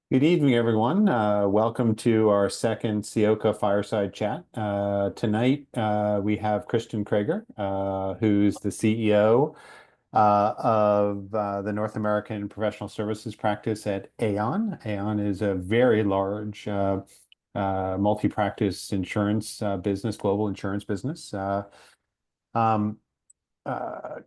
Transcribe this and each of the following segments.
Good evening, everyone. Welcome to our second Ciocca fireside chat. Tonight, we have Kristin Kraeger, who's the CEO of the North American Professional Services practice at Aon. Aon is a very large multi-practice insurance business, global insurance business. Um,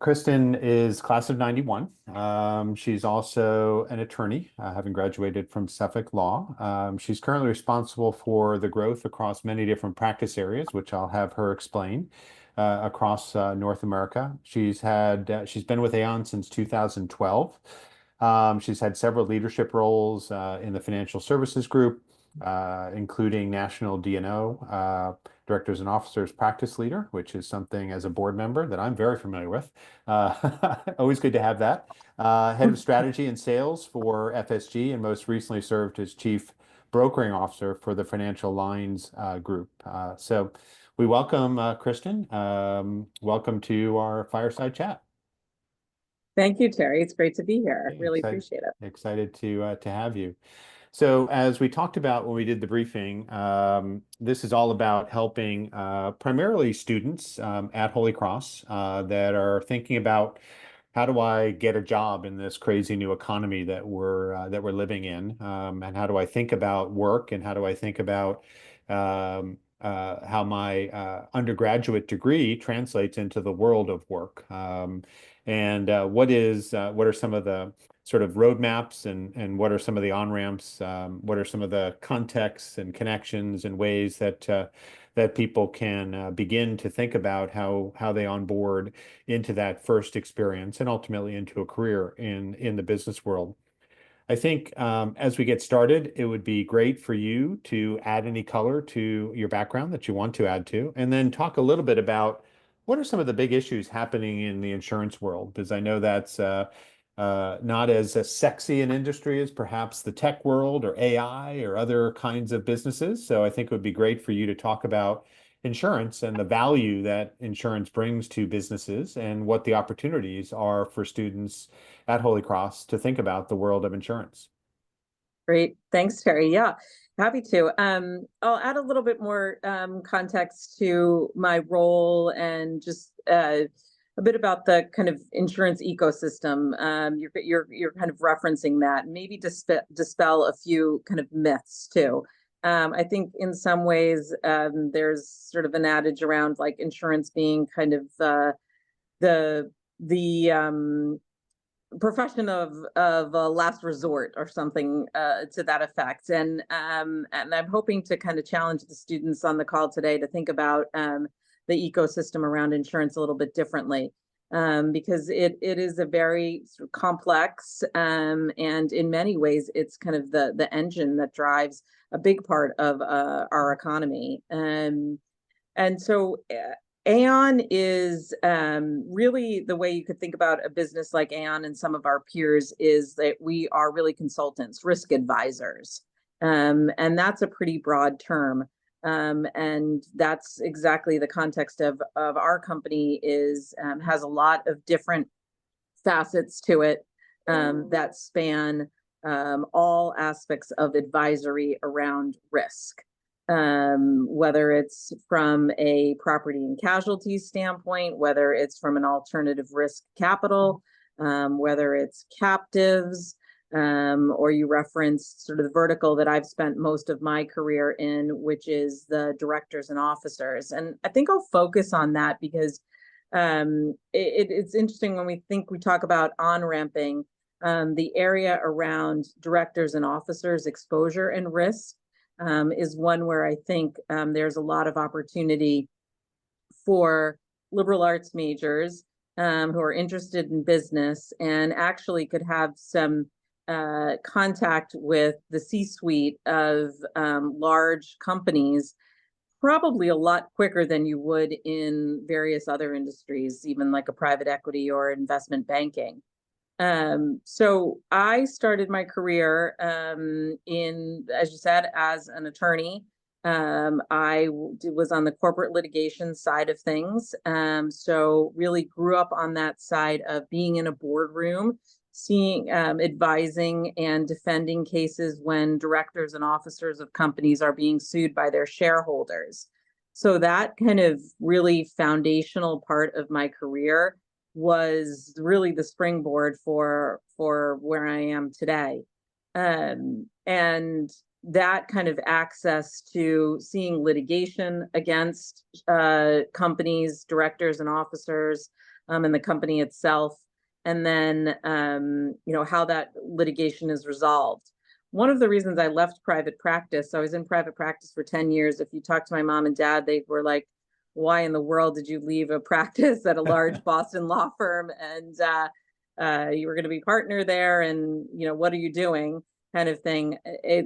Kristin is class of 91. She's also an attorney, having graduated from Suffolk Law. She's currently responsible for the growth across many different practice areas, which I'll have her explain, across North America. She's been with Aon since 2012. She's had several leadership roles in the financial services group, including National D&O, Directors and Officers Practice Leader, which is something as a board member that I'm very familiar with. Always good to have that. Head of Strategy and Sales for FSG, and most recently served as Chief Brokering Officer for the Financial Lines Group. So we welcome Kristin. Welcome to our fireside chat. Thank you, Terry. It's great to be here. Okay, Really appreciate it. excited to have you. So as we talked about when we did the briefing, this is all about helping primarily students at Holy Cross that are thinking about how do I get a job in this crazy new economy that we're living in, and how do I think about work, and how do I think about how my undergraduate degree translates into the world of work, and what are some of the sort of roadmaps, and what are some of the on-ramps, what are some of the contexts and connections and ways that people can begin to think about how they onboard into that first experience and ultimately into a career in the business world. I think as we get started, it would be great for you to add any color to your background that you want to add to, and then talk a little bit about what are some of the big issues happening in the insurance world, because I know that's not as sexy an industry as perhaps the tech world or AI or other kinds of businesses. So I think it would be great for you to talk about insurance and the value that insurance brings to businesses and what the opportunities are for students at Holy Cross to think about the world of insurance. Great. Thanks, Terry. Yeah, happy to. I'll add a little bit more context to my role and just a bit about the kind of insurance ecosystem. You're kind of referencing that, maybe dispel a few kind of myths too. I think in some ways there's sort of an adage around like insurance being kind of the profession of a last resort or something to that effect. And I'm hoping to kind of challenge the students on the call today to think about the ecosystem around insurance a little bit differently, because it is a very sort of complex, and in many ways it's kind of the engine that drives a big part of our economy. And so Aon is really, the way you could think about a business like Aon and some of our peers is that we are really consultants, risk advisors. And that's a pretty broad term. And that's exactly the context of our company is has a lot of different facets to it that span all aspects of advisory around risk. Whether it's from a property and casualty standpoint, whether it's from an alternative risk capital, whether it's captives, or you reference sort of the vertical that I've spent most of my career in, which is the directors and officers. And I think I'll focus on that because it's interesting when we talk about on-ramping, the area around directors and officers exposure and risk is one where I think there's a lot of opportunity for liberal arts majors who are interested in business and actually could have some contact with the C-suite of large companies probably a lot quicker than you would in various other industries, even like a private equity or investment banking. So I started my career in, as you said, as an attorney. I was on the corporate litigation side of things. So really grew up on that side of being in a boardroom, seeing, advising and defending cases when directors and officers of companies are being sued by their shareholders. So that kind of really foundational part of my career was really the springboard for where I am today. And that kind of access to seeing litigation against companies, directors and officers, and the company itself, and then how that litigation is resolved. One of the reasons I left private practice, I was in private practice for 10 years. If you talk to my mom and dad, they were like, why in the world did you leave a practice at a large Boston law firm, and you were going to be partner there, and what are you doing, kind of thing. I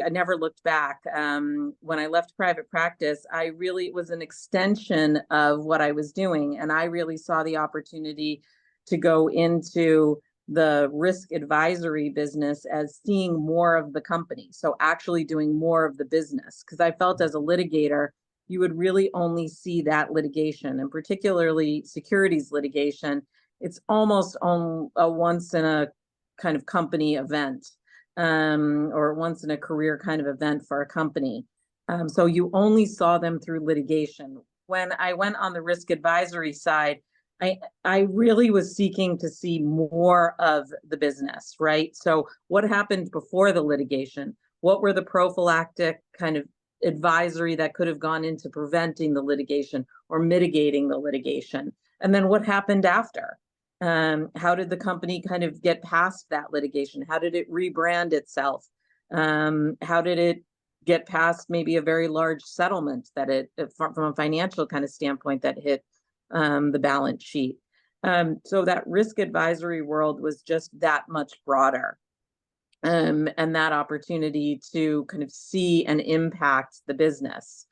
never looked back. When I left private practice, it was an extension of what I was doing, and I really saw the opportunity to go into the risk advisory business as seeing more of the company, so actually doing more of the business, because I felt as a litigator, you would really only see that litigation, and particularly securities litigation. It's almost on a once in a kind of company event, or once in a career kind of event for a company. So you only saw them through litigation. When I went on the risk advisory side, I really was seeking to see more of the business, right? So what happened before the litigation? What were the prophylactic kind of advisory that could have gone into preventing the litigation or mitigating the litigation? And then what happened after? How did the company kind of get past that litigation? How did it rebrand itself? How did it get past maybe a very large settlement that from a financial kind of standpoint, that hit the balance sheet? So that risk advisory world was just that much broader. And that opportunity to kind of see and impact the business.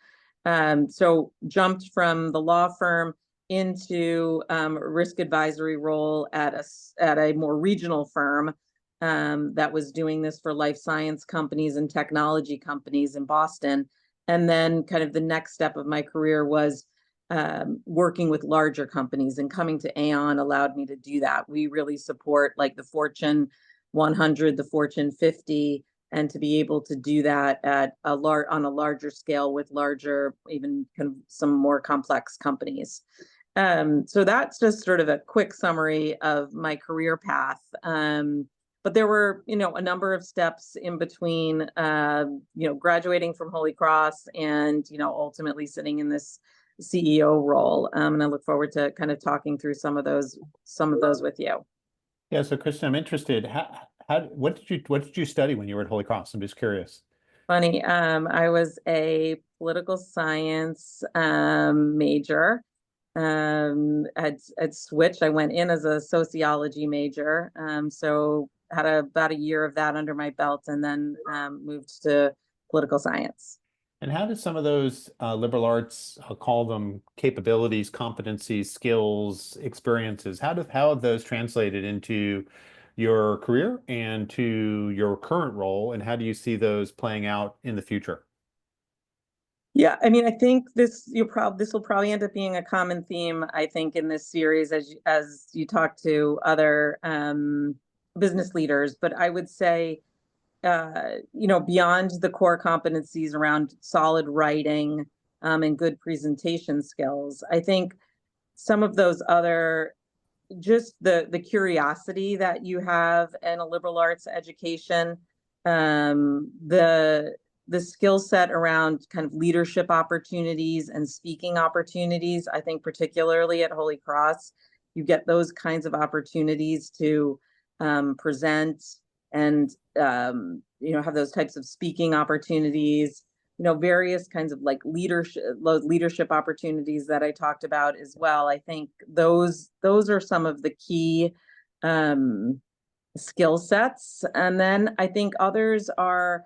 So jumped from the law firm into a risk advisory role at a more regional firm that was doing this for life science companies and technology companies in Boston. And then kind of the next step of my career was working with larger companies, and coming to Aon allowed me to do that. We really support like the Fortune 100, the Fortune 50, and to be able to do that at on a larger scale with larger, even kind of some more complex companies. So that's just sort of a quick summary of my career path. But there were, a number of steps in between, graduating from Holy Cross and, ultimately sitting in this CEO role. And I look forward to kind of talking through some of those with you. Yeah, so Kristin, I'm interested. What did you study when you were at Holy Cross? I'm just curious. Funny, I was a political science major. I'd switched. I went in as a sociology major, so had about a year of that under my belt, and then moved to political science. And how did some of those liberal arts, I'll call them capabilities, competencies, skills, experiences, how have those translated into your career and to your current role, and how do you see those playing out in the future? Yeah, I mean, I think this will probably end up being a common theme, I think, in this series as you talk to other business leaders. But I would say, beyond the core competencies around solid writing and good presentation skills, I think some of those other, just the curiosity that you have in a liberal arts education, the skill set around kind of leadership opportunities and speaking opportunities. I think particularly at Holy Cross, you get those kinds of opportunities to present and have those types of speaking opportunities, various kinds of like leadership opportunities that I talked about as well. I think those are some of the key skill sets. And then I think others are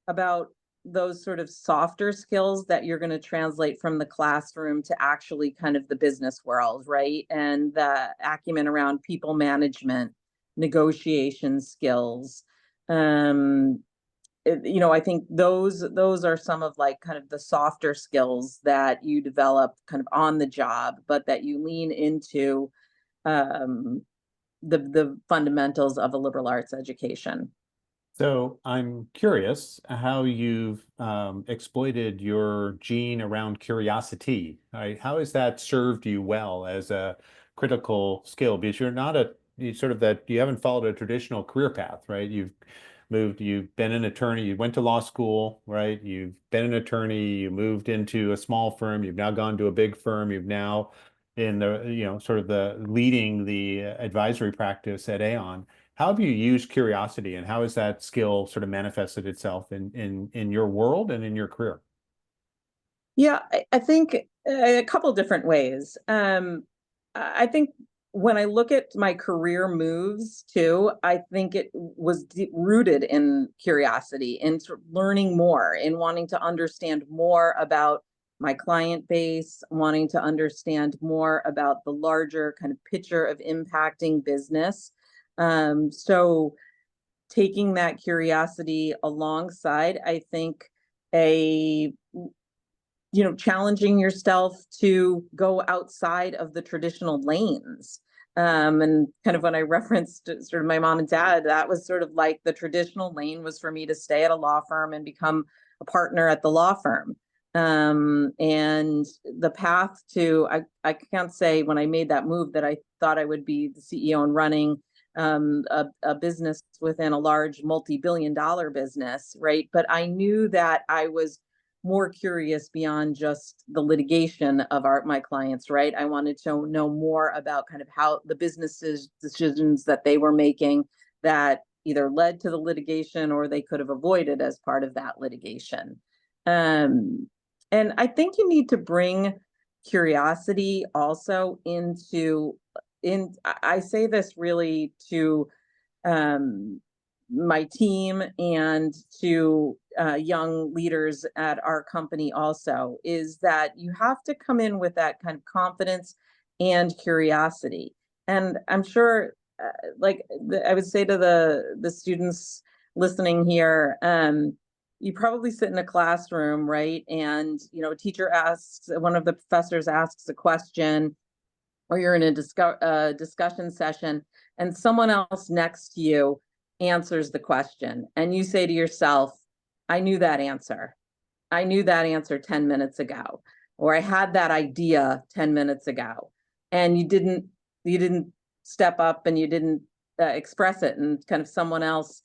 about those sort of softer skills that you're going to translate from the classroom to actually kind of the business world, right? And the acumen around people management, negotiation skills. I think those are some of like kind of the softer skills that you develop kind of on the job, but that you lean into the fundamentals of a liberal arts education. So I'm curious how you've exploited your gene around curiosity. Right? How has that served you well as a critical skill? Because you're not you sort of that you haven't followed a traditional career path, right? You've been an attorney, you went to law school, right? You've been an attorney, you moved into a small firm, you've now gone to a big firm, you've now in the, sort of the leading the advisory practice at Aon. How have you used curiosity and how has that skill sort of manifested itself in your world and in your career? Yeah, I think a couple different ways. I think when I look at my career moves too, I think it was rooted in curiosity, in sort of learning more, in wanting to understand more about my client base, wanting to understand more about the larger kind of picture of impacting business. So taking that curiosity alongside, I think a challenging yourself to go outside of the traditional lanes. And kind of when I referenced sort of my mom and dad, that was sort of like the traditional lane was for me to stay at a law firm and become a partner at the law firm. And the path to, I can't say when I made that move that I thought I would be the CEO and running a business within a large multi-billion-dollar business, right? But I knew that I was more curious beyond just the litigation of my clients, right? I wanted to know more about kind of how the businesses decisions that they were making that either led to the litigation or they could have avoided as part of that litigation. And I think you need to bring curiosity also I say this really to my team and to young leaders at our company also, is that you have to come in with that kind of confidence and curiosity. And I'm sure, I would say to the students listening here, you probably sit in a classroom, right? And a teacher asks, one of the professors asks a question, or you're in a discussion session, and someone else next to you answers the question, and you say to yourself, I knew that answer. I knew that answer 10 minutes ago, or I had that idea 10 minutes ago. And you didn't step up and you didn't express it, and kind of someone else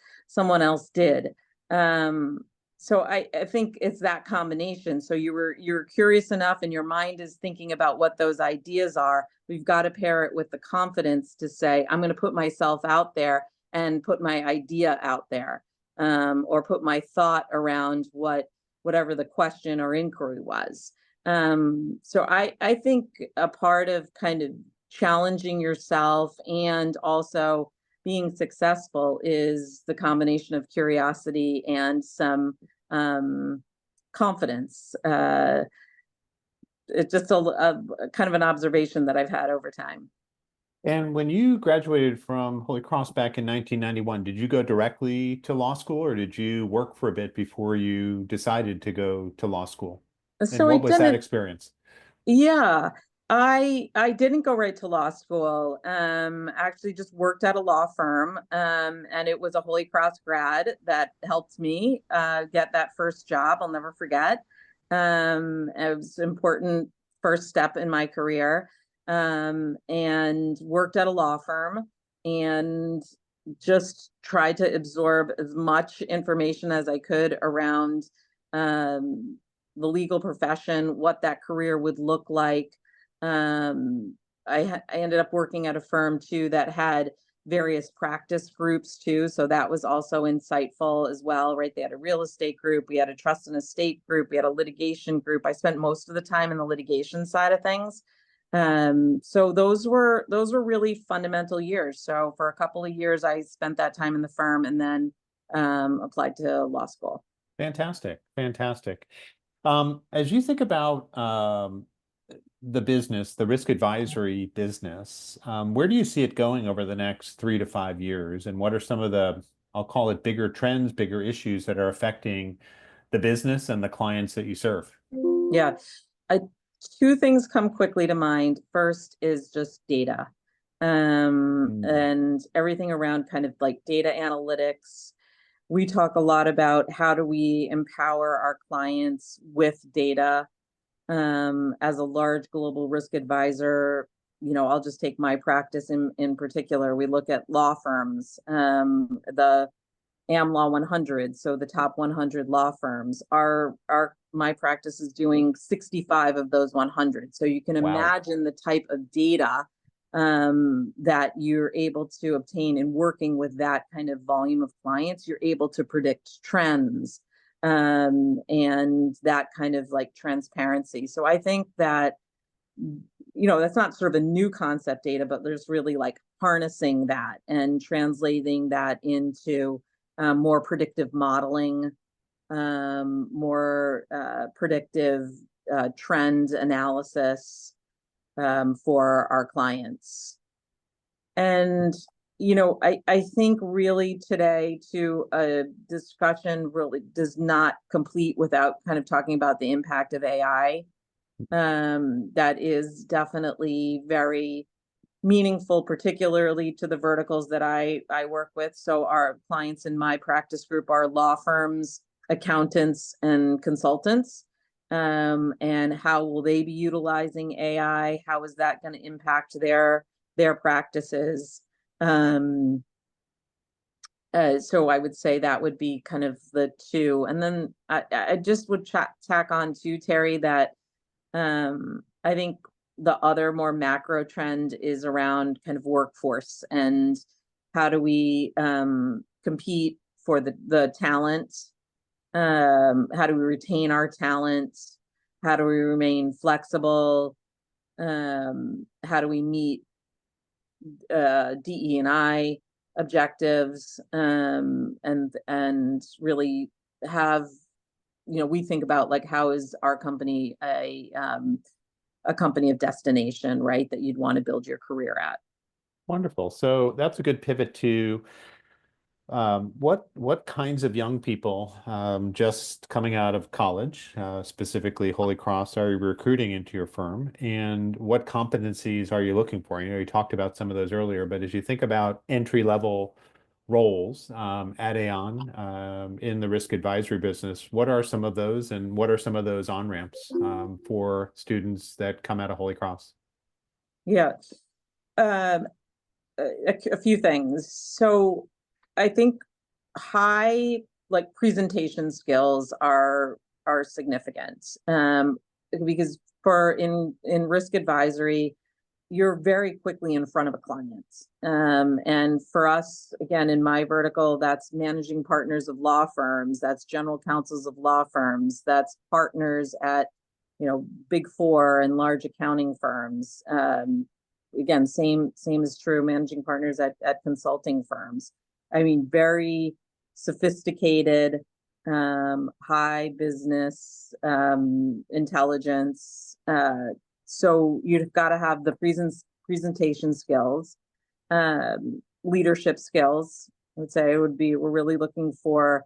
did. So I think it's that combination. So you're curious enough and your mind is thinking about what those ideas are. We've got to pair it with the confidence to say, I'm going to put myself out there and put my idea out there, or put my thought around whatever the question or inquiry was. So I think a part of kind of challenging yourself and also being successful is the combination of curiosity and some confidence. It's just a kind of an observation that I've had over time. And when you graduated from Holy Cross back in 1991, did you go directly to law school or did you work for a bit before you decided to go to law school? And So I what was that didn't, experience? yeah, I didn't go right to law school. Actually just worked at a law firm. And it was a Holy Cross grad that helped me get that first job. I'll never forget. It was an important first step in my career. And worked at a law firm and just tried to absorb as much information as I could around um, the legal profession, what that career would look like. Um, I ended up working at a firm too that had various practice groups too, so that was also insightful as well, right? They had a real estate group, we had a trust and estate group, we had a litigation group. I spent most of the time in the litigation side of things. So those were really fundamental years. So for a couple of years, I spent that time in the firm and then applied to law school. Fantastic. Fantastic. As you think about the business, the risk advisory business, where do you see it going over the next 3 to 5 years? And what are some of the, I'll call it bigger trends, bigger issues that are affecting the business and the clients that you serve? Yeah. I, Two things come quickly to mind. First is just data. Mm. and everything around kind of like data analytics. We talk a lot about how do we empower our clients with data. As a large global risk advisor, I'll just take my practice in particular. We look at law firms, the AmLaw 100, so the top 100 law firms. My practice is doing 65 of those 100. So you can Wow. imagine the type of data that you're able to obtain in working with that kind of volume of clients. You're able to predict trends and that kind of like transparency. So I think that that's not sort of a new concept data, but there's really like harnessing that and translating that into more predictive modeling, more predictive trend analysis for our clients. And, I think really today to a discussion really does not complete without kind of talking about the impact of AI. That is definitely very meaningful, particularly to the verticals that I work with. So our clients in my practice group are law firms, accountants, and consultants. And how will they be utilizing AI? How is that going to impact their practices? So I would say that would be kind of the two. And then I just would tack on too, Terry, that I think the other more macro trend is around kind of workforce and how do we compete for the talent? How do we retain our talent? How do we remain flexible? How do we meet DE&I objectives and really have we think about like how is our company a company of destination, right? That you'd want to build your career at. Wonderful. So that's a good pivot to what kinds of young people just coming out of college, specifically Holy Cross, are you recruiting into your firm, and what competencies are you looking for? You talked about some of those earlier, but as you think about entry level roles at Aon in the risk advisory business, what are some of those, and what are some of those on ramps for students that come out of Holy Cross? Yeah. Um, a few things. So I think high like presentation skills are significant because for in risk advisory, you're very quickly in front of a client. And for us, again, in my vertical, that's managing partners of law firms, that's general counsels of law firms, that's partners at big four and large accounting firms. Again, same is true managing partners at consulting firms. I mean, very sophisticated, high business intelligence. So you've got to have the presentation skills, leadership skills. I would say we're really looking for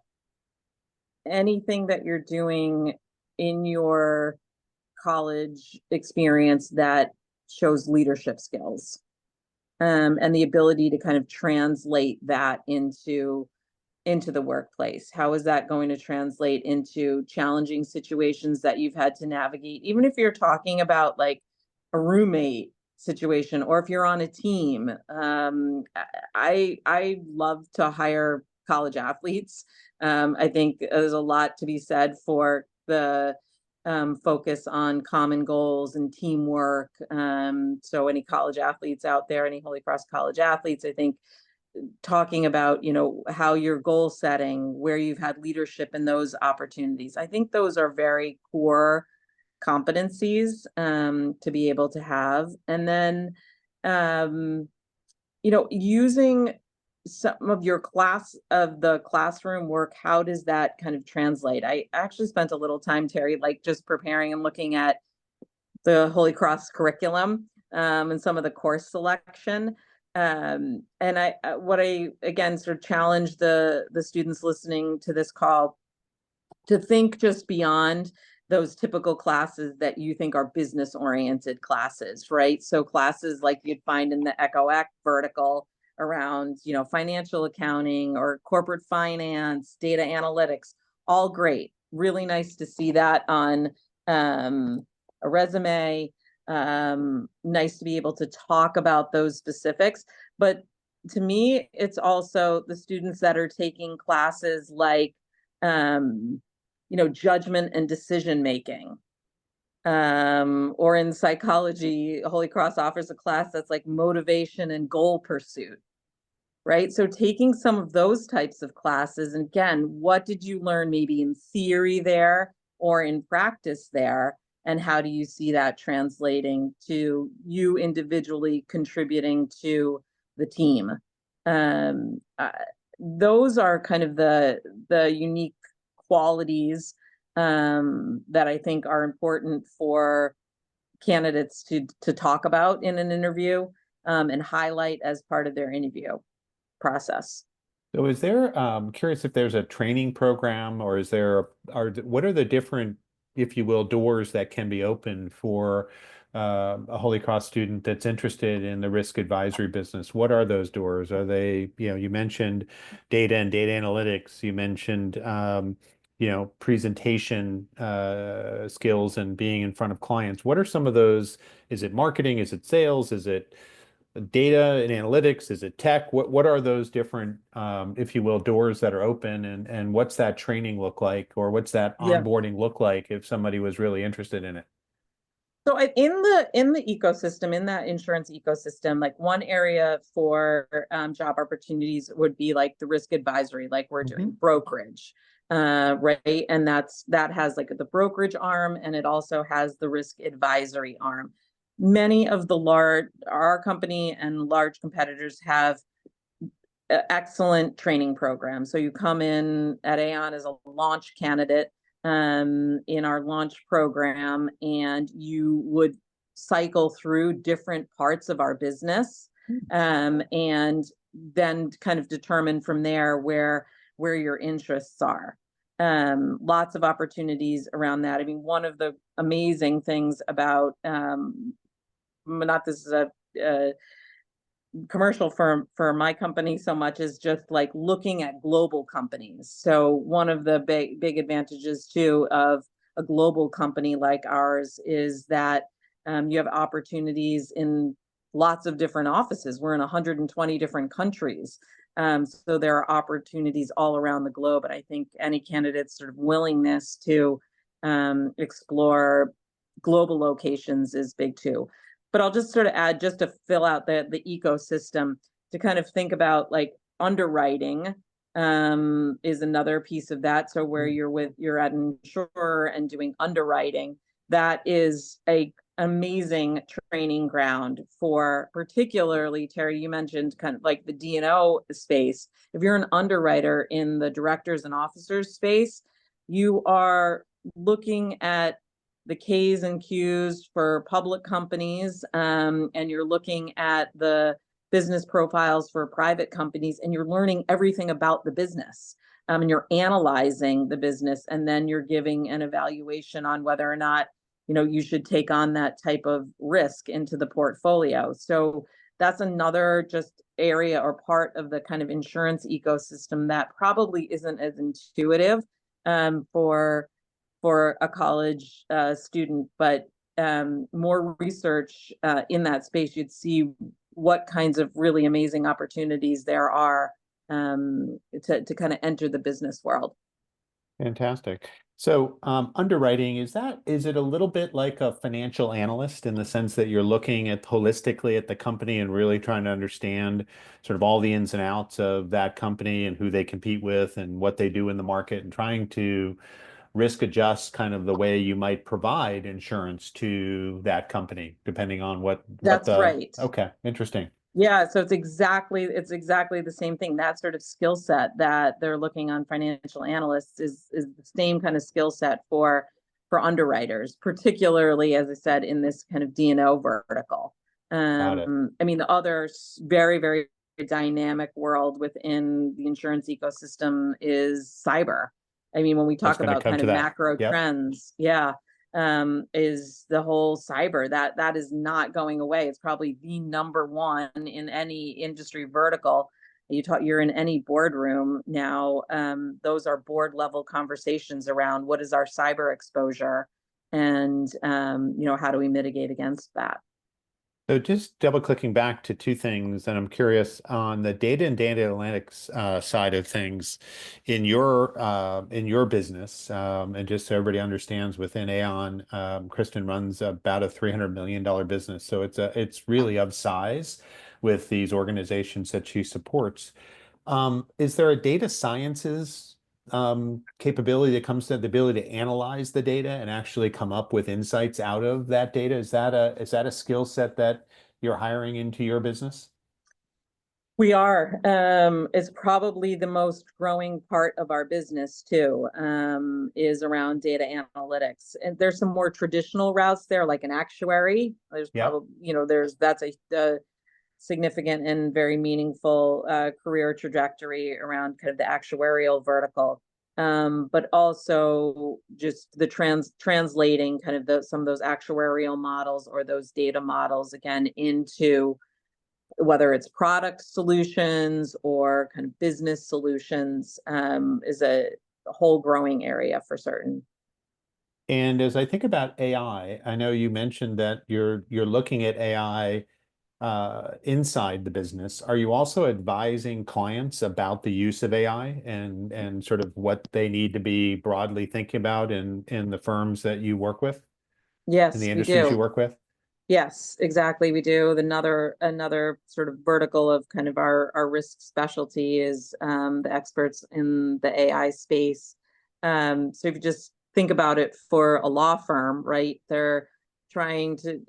anything that you're doing in your college experience that shows leadership skills, and the ability to kind of translate that into the workplace. How is that going to translate into challenging situations that you've had to navigate, even if you're talking about like a roommate situation or if you're on a team? I love to hire college athletes. I think there's a lot to be said for the focus on common goals and teamwork. So any college athletes out there, any Holy Cross college athletes, I think talking about how you're goal setting, where you've had leadership in those opportunities, I think those are very core competencies to be able to have. And then using some of your classroom work, how does that kind of translate? I actually spent a little time, Terry, like just preparing and looking at the Holy Cross curriculum and some of the course selection. And what I again sort of challenge the students listening to this call to think just beyond those typical classes that you think are business oriented classes, right? So classes like you'd find in the ECHO-ACT vertical around, financial accounting or corporate finance, data analytics, all great. Really nice to see that on a resume. Nice to be able to talk about those specifics. But to me, it's also the students that are taking classes like, judgment and decision making. Or in psychology, Holy Cross offers a class that's like motivation and goal pursuit, right? So taking some of those types of classes, and again, what did you learn maybe in theory there or in practice there? And how do you see that translating to you individually contributing to the team? Those are kind of the unique qualities that I think are important for candidates to talk about in an interview and highlight as part of their interview process. So is there, curious if there's a training program, or what are the different, if you will, doors that can be opened for a Holy Cross student that's interested in the risk advisory business? What are those doors? Are they, you mentioned data and data analytics, you mentioned, presentation skills and being in front of clients. What are some of those? Is it marketing? Is it sales? Is it data and analytics? Is it tech? What are those different, if you will, doors that are open, and what's that training look like, or what's that Yeah. onboarding look like if somebody was really interested in it? So in the ecosystem, in that insurance ecosystem, like one area for job opportunities would be like the risk advisory, like we're doing brokerage, right? And that has like the brokerage arm, and it also has the risk advisory arm. Many of our company and large competitors have excellent training programs. So you come in at Aon as a launch candidate in our launch program, and you would cycle through different parts of our business, and then kind of determine from there where your interests are. Lots of opportunities around that. I mean, one of the amazing things about not this is a commercial for my company so much as just like looking at global companies. So one of the big advantages too of a global company like ours is that you have opportunities in lots of different offices. We're in 120 different countries. So there are opportunities all around the globe. And I think any candidate's sort of willingness to explore global locations is big too. But I'll just sort of add, just to fill out the ecosystem, to kind of think about like underwriting is another piece of that. So where you're at an insurer and doing underwriting, that is a amazing training ground for, particularly, Terry, you mentioned kind of like the D&O space. If you're an underwriter in the directors and officers space, you are looking at the K's and Q's for public companies, and you're looking at the business profiles for private companies, and you're learning everything about the business, and you're analyzing the business, and then you're giving an evaluation on whether or not you should take on that type of risk into the portfolio. So that's another just area or part of the kind of insurance ecosystem that probably isn't as intuitive for a college student, but more research in that space, you'd see what kinds of really amazing opportunities there are to kind of enter the business world. Fantastic. So underwriting, is it a little bit like a financial analyst, in the sense that you're looking at holistically at the company and really trying to understand sort of all the ins and outs of that company and who they compete with and what they do in the market, and trying to risk adjust kind of the way you might provide insurance to that company, depending on That's right. Okay, interesting. Yeah, so it's exactly the same thing. That sort of skill set that they're looking on financial analysts is the same kind of skill set for underwriters, particularly, as I said, in this kind of D&O vertical. Got it. I mean, the other very, very dynamic world within the insurance ecosystem is cyber. I mean, when we That's talk going to about come kind to of that. macro Yep. trends, yeah, is the whole cyber that is not going away. It's probably the number one in any industry vertical. You're in any boardroom now. Those are board level conversations around what is our cyber exposure, and how do we mitigate against that? So just double clicking back to two things, and I'm curious on the data and data analytics side of things in your business, and just so everybody understands, within Aon, Kristin runs about a $300 million business, so it's really of size with these organizations that she supports. Is there a data sciences capability that comes to the ability to analyze the data and actually come up with insights out of that data? Is that a skill set that you're hiring into your business? We are. It's probably the most growing part of our business too, is around data analytics. And there's some more traditional routes there, like an actuary. There's Yep. probably, that's a significant and very meaningful career trajectory around kind of the actuarial vertical. But also just the translating kind of some of those actuarial models or those data models again into whether it's product solutions or kind of business solutions, is a whole growing area for certain. And as I think about AI, I know you mentioned that you're looking at AI inside the business. Are you also advising clients about the use of AI and sort of what they need to be broadly thinking about in the firms that you work with, in the Yes, we industries you do. work with? Yes, exactly. We do. Another sort of vertical of kind of our risk specialty is the experts in the AI space. So if you just think about it for a law firm, right? They're trying to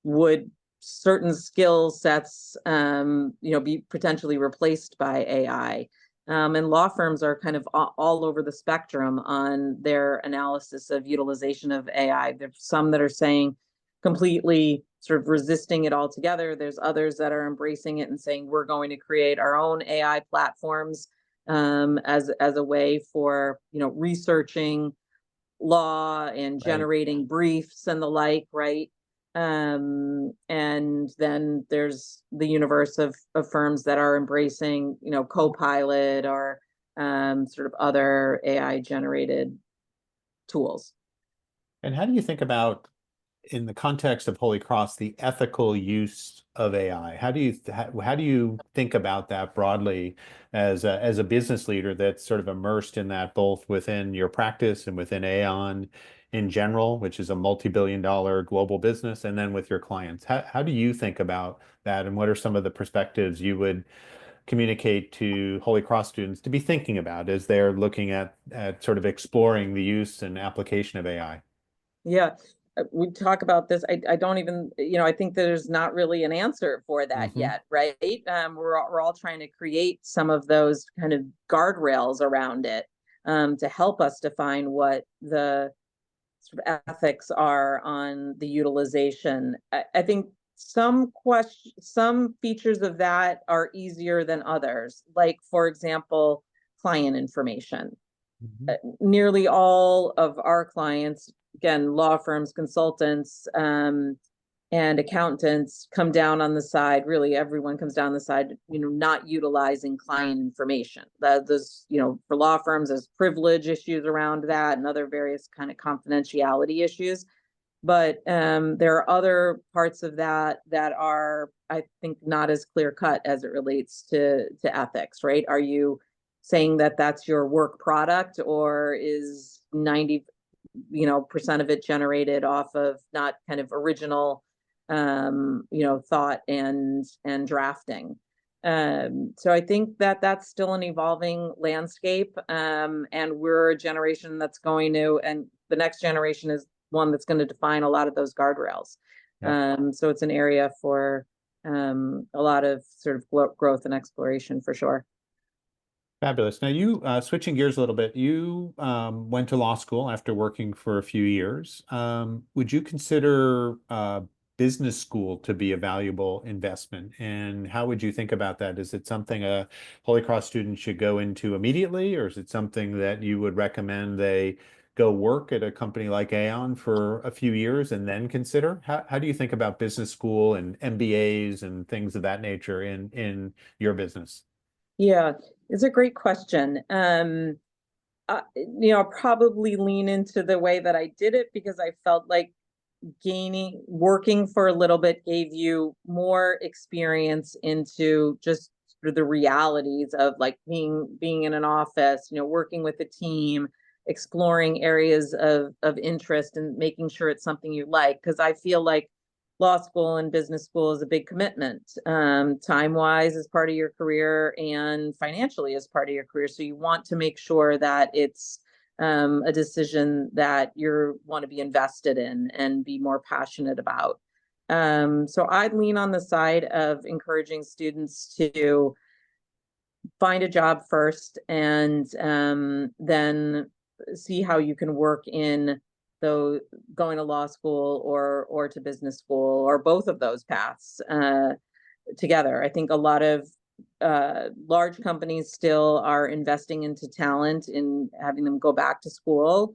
would certain skill sets be potentially replaced by AI. And law firms are kind of all over the spectrum on their analysis of utilization of AI. There's some that are saying completely sort of resisting it altogether. There's others that are embracing it and saying we're going to create our own AI platforms, as a way for researching law and Right. generating briefs and the like, right? And then there's the universe of firms that are embracing Copilot or sort of other AI generated tools. And how do you think about, in the context of Holy Cross, the ethical use of AI? How do you think about that broadly as a business leader that's sort of immersed in that, both within your practice and within Aon in general, which is a multi-billion-dollar global business, and then with your clients? How do you think about that, and what are some of the perspectives you would communicate to Holy Cross students to be thinking about as they're looking at sort of exploring the use and application of AI? Yeah, we talk about this. I don't even, I think there's not really an answer for that Hmm. yet, right? We're all trying to create some of those kind of guardrails around it, to help us define what the sort of ethics are on the utilization. I think some features of that are easier than others. Like, for example, client information. Hmm. Nearly all of our clients, again, law firms, consultants, and accountants, come down on the side. Really, everyone comes down the side, not utilizing client information. There's, for law firms, there's privilege issues around that and other various kind of confidentiality issues. But there are other parts of that are, I think, not as clear cut as it relates to ethics, right? Are you saying that that's your work product, or is 90 percent of it generated off of not kind of original thought and drafting? So I think that that's still an evolving landscape, and we're a generation that's going to, and the next generation is one that's going to define a lot of those guardrails. Yep. So it's an area for a lot of sort of growth and exploration for sure. Fabulous. Now, you switching gears a little bit, you went to law school after working for a few years. Would you consider business school to be a valuable investment? And how would you think about that? Is it something a Holy Cross student should go into immediately, or is it something that you would recommend they go work at a company like Aon for a few years and then consider? How do you think about business school and MBAs and things of that nature in your business? Yeah, it's a great question. I'll probably lean into the way that I did it because I felt like working for a little bit gave you more experience into just sort of the realities of like being in an office, working with a team, exploring areas of interest and making sure it's something you like. Because I feel like law school and business school is a big commitment, time wise as part of your career and financially as part of your career. So you want to make sure that it's a decision that you want to be invested in and be more passionate about. So I'd lean on the side of encouraging students to find a job first and then see how you can work in though going to law school or to business school or both of those paths together. I think a lot of large companies still are investing into talent in having them go back to school,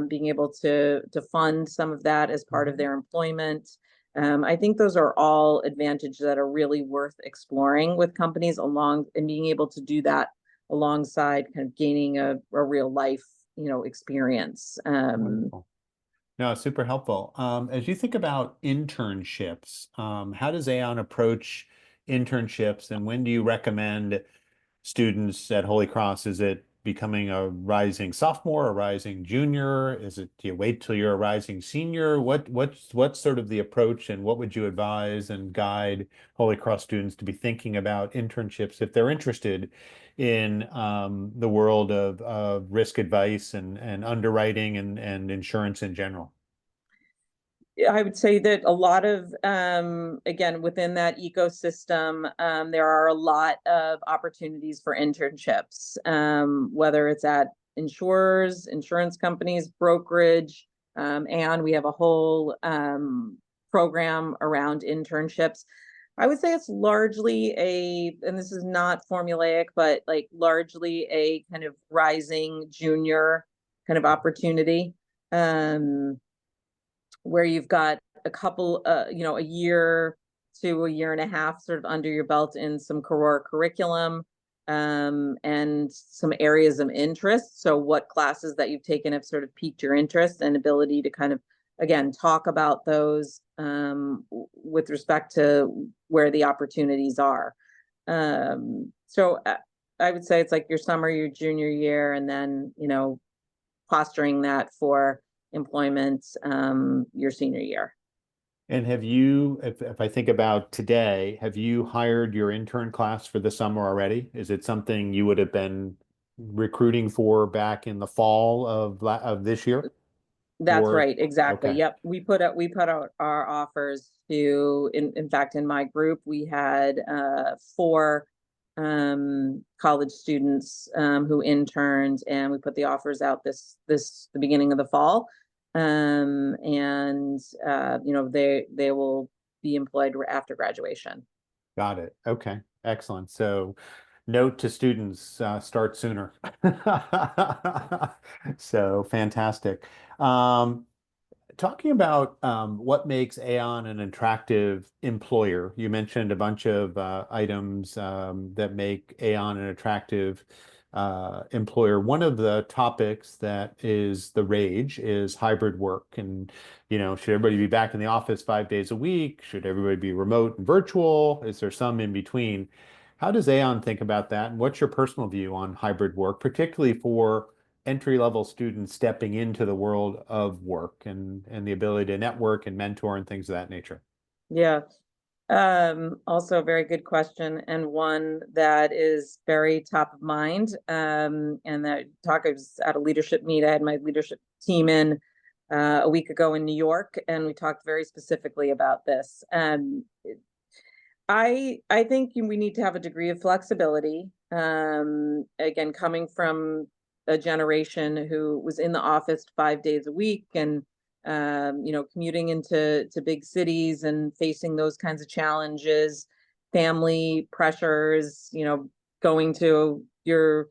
being able to fund some of that as part of their employment. I think those are all advantages that are really worth exploring with companies along and being able to do that alongside kind of gaining a real life, experience. Wonderful. No, super helpful. As you think about internships, how does Aon approach internships, and when do you recommend students at Holy Cross? Is it becoming a rising sophomore, a rising junior? Do you wait till you're a rising senior? What's sort of the approach, and what would you advise and guide Holy Cross students to be thinking about internships if they're interested in the world of risk advice and underwriting and insurance in general? I would say that a lot of, again, within that ecosystem, there are a lot of opportunities for internships, whether it's at insurers, insurance companies, brokerage, and we have a whole program around internships. I would say it's largely and this is not formulaic, but like largely a kind of rising junior kind of opportunity. Where you've got a couple, a year to a year and a half sort of under your belt in some core curriculum, and some areas of interest. So what classes that you've taken have sort of piqued your interest and ability to kind of, again, talk about those with respect to where the opportunities are. So I would say it's like your summer, your junior year, and then, posturing that for employment your senior year. And have you, if I think about today, have you hired your intern class for the summer already? Is it something you would have been recruiting for back in the fall of this year? That's Or right, exactly. okay, Yep. We put out our offers to, in fact, in my group, we had 4 college students who interned, and we put the offers out the beginning of the fall. And they will be employed after graduation. got it. Okay, excellent. So note to students, start sooner. So fantastic. Talking about what makes Aon an attractive employer, you mentioned a bunch of items that make Aon an attractive employer. One of the topics that is the rage is hybrid work. And, should everybody be back in the office 5 days a week? Should everybody be remote and virtual? Is there some in between? How does Aon think about that? And what's your personal view on hybrid work, particularly for entry-level students stepping into the world of work and the ability to network and mentor and things of that nature? Yeah. Also a very good question, and one that is very top of mind. And I was at a leadership meet. I had my leadership team in a week ago in New York, and we talked very specifically about this. I think we need to have a degree of flexibility. Again, coming from a generation who was in the office 5 days a week and commuting into big cities and facing those kinds of challenges, family pressures, going to your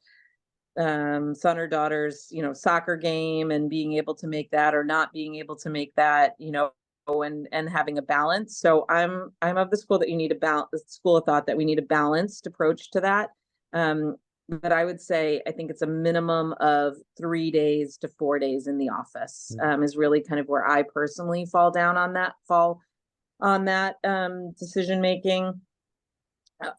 son or daughter's, soccer game and being able to make that or not being able to make that, and having a balance. So I'm of the school that you need a balance, school of thought that we need a balanced approach to that. But I would say I think it's a minimum of 3 days to 4 days in the office, is really kind of where I personally fall on that decision making.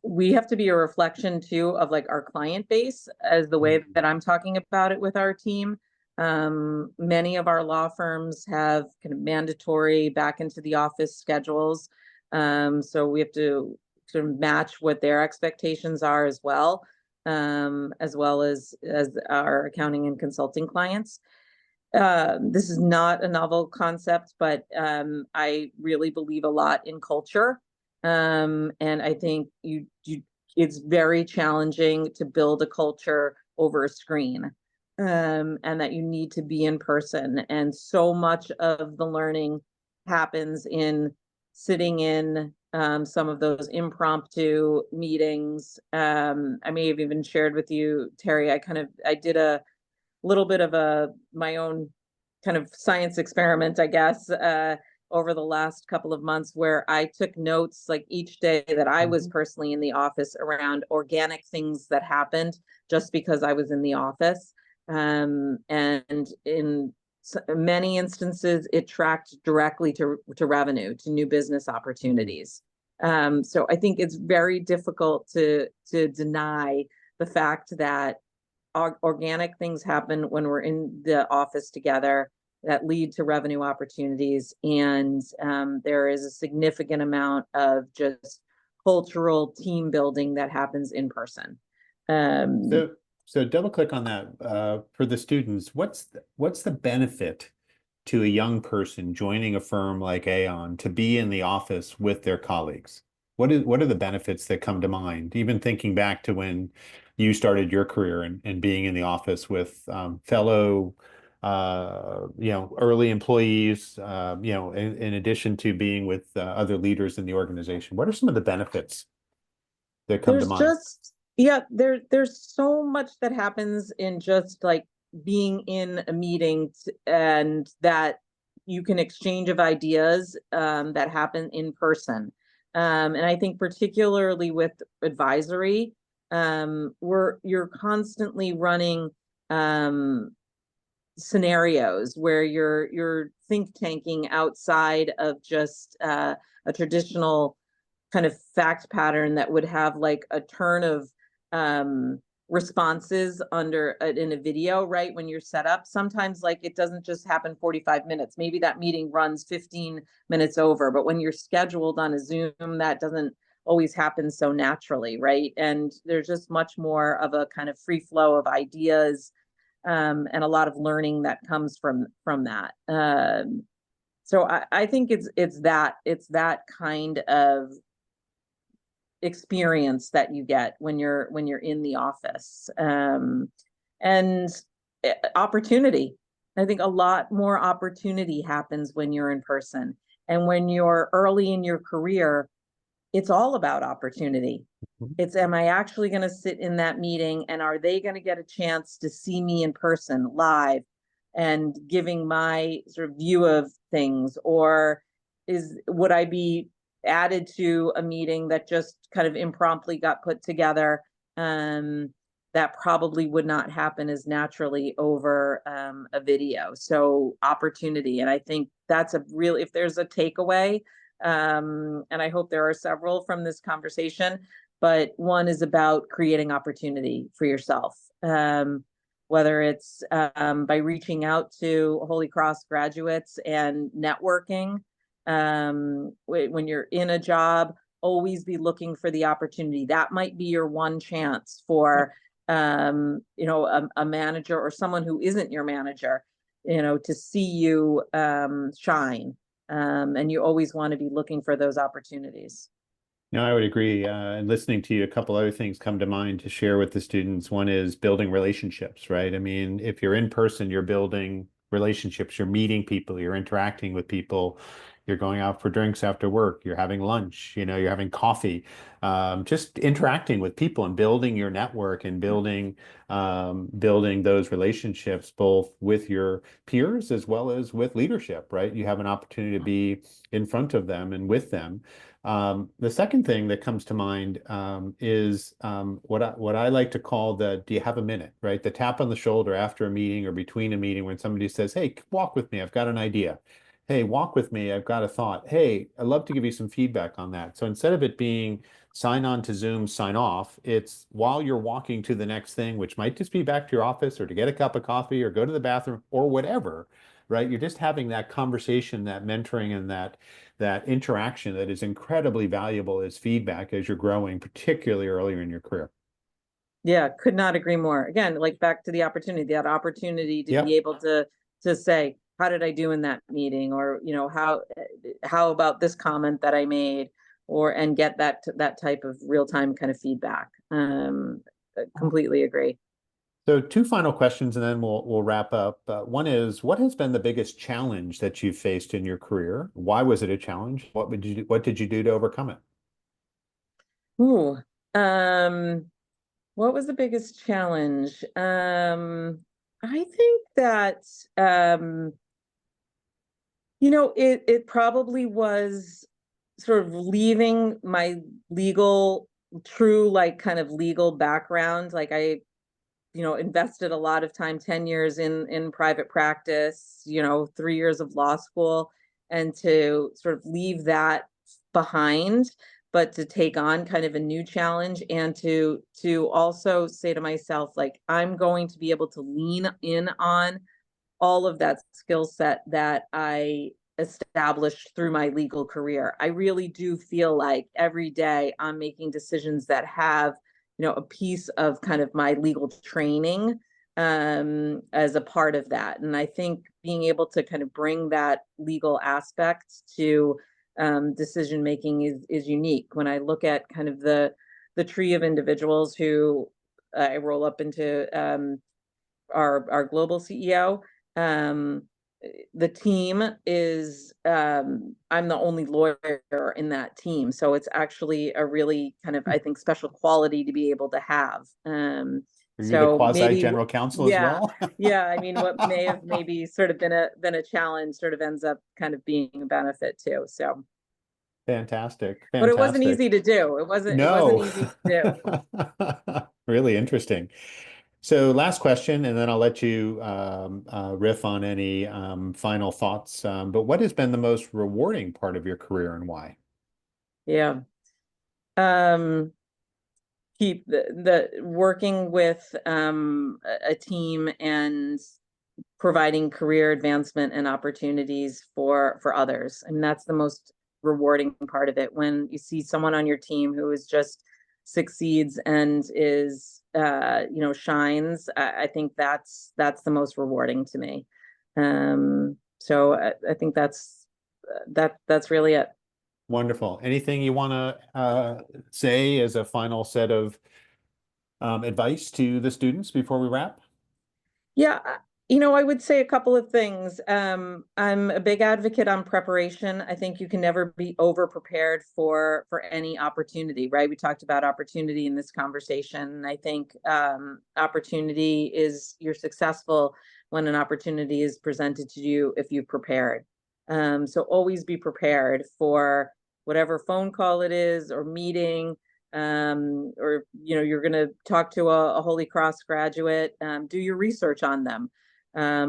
We have to be a reflection too of like our client base as the way that I'm talking about it with our team. Many of our law firms have kind of mandatory back into the office schedules. So we have to sort of match what their expectations are as well as our accounting and consulting clients. This is not a novel concept, but I really believe a lot in culture. And I think it's very challenging to build a culture over a screen, and that you need to be in person. And so much of the learning happens in sitting in some of those impromptu meetings. I may have even shared with you, Terry, I did a little bit of my own kind of science experiment, I guess, over the last couple of months, where I took notes like each day that I was personally in the office around organic things that happened just because I was in the office. And in many instances, it tracked directly to revenue, to new business opportunities. So I think it's very difficult to deny the fact that organic things happen when we're in the office together that lead to revenue opportunities. And there is a significant amount of just cultural team building that happens in person. So double click on that for the students. What's the benefit to a young person joining a firm like Aon to be in the office with their colleagues? What are the benefits that come to mind? Even thinking back to when you started your career and being in the office with fellow early employees, in addition to being with other leaders in the organization. What are some of the benefits that come to mind? There's so much that happens in just like being in a meeting and that you can exchange of ideas that happen in person. And I think particularly with advisory, you're constantly running scenarios where you're think tanking outside of just a traditional kind of fact pattern that would have like a turn of responses in a video, right? When you're set up, sometimes like it doesn't just happen 45 minutes. Maybe that meeting runs 15 minutes over, but when you're scheduled on a Zoom, that doesn't always happen so naturally, right? And there's just much more of a kind of free flow of ideas, and a lot of learning that comes from that. So I think it's that kind of experience that you get when you're in the office, and opportunity. I think a lot more opportunity happens when you're in person, and when you're early in your career, it's all about opportunity. It's, am I actually going to sit in that meeting, and are they going to get a chance to see me in person live and giving my sort of view of things, or would I be added to a meeting that just kind of impromptu got put together, that probably would not happen as naturally over a video. So opportunity. And I think that's if there's a takeaway, and I hope there are several from this conversation, but one is about creating opportunity for yourself, whether it's by reaching out to Holy Cross graduates and networking. When you're in a job, always be looking for the opportunity. That might be your one chance for a manager or someone who isn't your manager, to see you shine. And you always want to be looking for those opportunities. No, I would agree. And listening to you, a couple other things come to mind to share with the students. One is building relationships, right? I mean, if you're in person, you're building relationships. You're meeting people, you're interacting with people, you're going out for drinks after work, you're having lunch, you're having coffee, just interacting with people and building your network and building those relationships both with your peers as well as with leadership, right? You have an opportunity to be in front of them and with them. The second thing that comes to mind is what I like to call the "do you have a minute?" Right? The tap on the shoulder after a meeting or between a meeting when somebody says, "Hey, walk with me. I've got an idea." Hey, walk with me. I've got a thought. Hey, I'd love to give you some feedback on that. So instead of it being sign on to Zoom, sign off, it's while you're walking to the next thing, which might just be back to your office or to get a cup of coffee or go to the bathroom or whatever, right? You're just having that conversation, that mentoring, and that interaction that is incredibly valuable as feedback as you're growing, particularly earlier in your career. Yeah, could not agree more. Again, like back to the opportunity, that opportunity to be Yep. able to say, how did I do in that meeting? Or, how about this comment that I made? And get that type of real-time kind of feedback. Completely agree. So two final questions, and then we'll wrap up. One is, what has been the biggest challenge that you've faced in your career? Why was it a challenge? What did you do to overcome it? Ooh, what was the biggest challenge? I think that it probably was sort of leaving my legal, true, like kind of legal background. Like I, invested a lot of time, 10 years in private practice, 3 years of law school, and to sort of leave that behind, but to take on kind of a new challenge, and to also say to myself, like, I'm going to be able to lean in on all of that skill set that I established through my legal career. I really do feel like every day I'm making decisions that have, a piece of kind of my legal training as a part of that. And I think being able to kind of bring that legal aspect to decision making is unique. When I look at kind of the tree of individuals who I roll up into our global CEO. Um, the team is I'm the only lawyer in that team, so it's actually a really kind of, I think, special quality to be able to have. Are you the So quasi maybe, general counsel as yeah, well? yeah. I mean, what may have maybe sort of been a challenge sort of ends up kind of being a benefit too. So, Fantastic, but it wasn't fantastic. easy to do. It wasn't No. easy to do. Really interesting. So last question, and then I'll let you riff on any final thoughts. But what has been the most rewarding part of your career and why? Yeah. Um, keep the working with a team and providing career advancement and opportunities for others. I mean, that's the most rewarding part of it, when you see someone on your team who is just succeeds and is shines. I think that's the most rewarding to me. So I think that's really it. Wonderful. Anything you want to say as a final set of advice to the students before we wrap? Yeah, I would say a couple of things. I'm a big advocate on preparation. I think you can never be over prepared for any opportunity, right? We talked about opportunity in this conversation. I think opportunity is, you're successful when an opportunity is presented to you if you've prepared. So always be prepared for whatever phone call it is or meeting, or you're going to talk to a Holy Cross graduate. Do your research on them.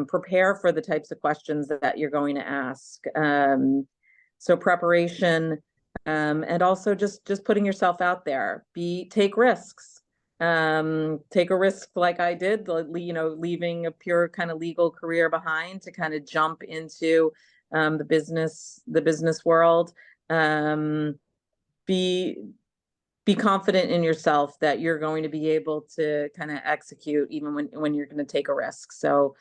Prepare for the types of questions that you're going to ask. So preparation, and also just putting yourself out there. Take risks. Take a risk like I did, leaving a pure kind of legal career behind to kind of jump into the business world. Be be confident in yourself that you're going to be able to kind of execute even when you're going to take a risk. So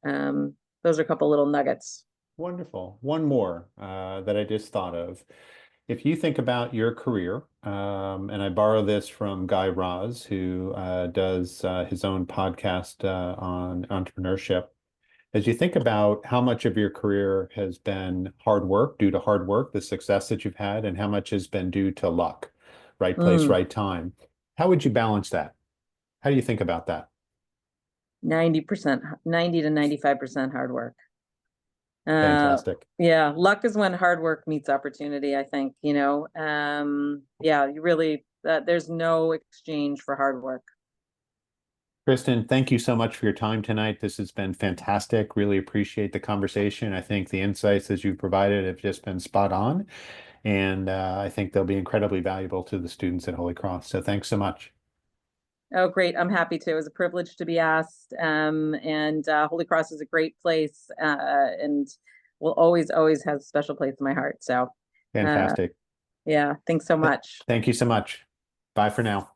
those are a couple little nuggets. Wonderful. One more that I just thought of. If you think about your career, and I borrow this from Guy Raz, who does his own podcast on entrepreneurship, As you think about how much of your career has been hard work, due to hard work, the success that you've had, and how much has been due to luck, right place, Mm, right time, how would you balance that? How do you think about that? 90%, 90 to 95% hard work. Fantastic. Yeah, luck is when hard work meets opportunity, I think, yeah, you really, there's no exchange for hard work. Kristin, thank you so much for your time tonight. This has been fantastic. Really appreciate the conversation. I think the insights that you've provided have just been spot on, and I think they'll be incredibly valuable to the students at Holy Cross. So thanks so much. Oh, great. I'm happy to. It was a privilege to be asked. And Holy Cross is a great place, and will always, always have a special place in my heart. So, uh, Fantastic. yeah, thanks so much. Thank you so much. Bye for now.